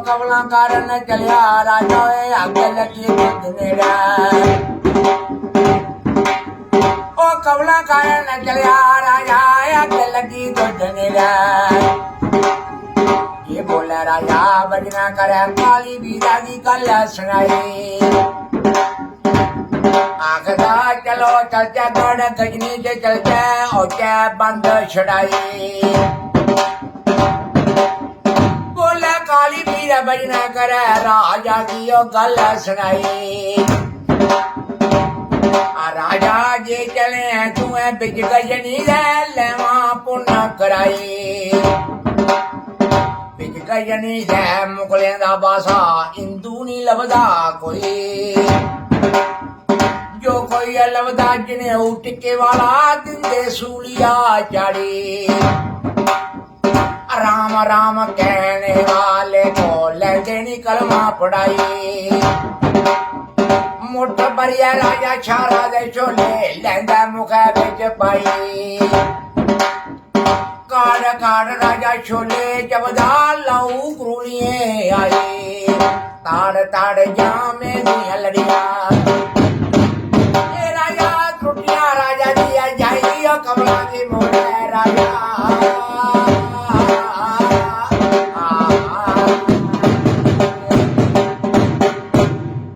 कमला कारण चलिया राजा अग लगी नेड़ा ओ कमला कारण चलिया राजा अग लगी दुध नेड़ा ये बोला राजा बजना करे काली बीजा की गल सुनाई आखदा चलो चलते गढ़ गजनी से चलते और बंद छड़ाई काली पीरा बजना करे राजा की गल सुनाई राजा जे चले तुम्हें बिच गजनी लेवा पुण्य कराई बिच गजनी से मुकले दा बासा इंदू नी लभदा कोई जो कोई लभदा जिने टिके वाला दिंदे सूलिया चाड़ी राम राम कहने वाले को लेनी कलमा पढ़ाई मुठ बरिया राजा छारा दे छोले लेंदा मुखा बिच पाई काड़ काड़ राजा छोले जबदा लाऊ क्रूनिये आई ताड़ ताड़ जामे दिया लड़िया राजा त्रुटिया राजा दिया जाई कमला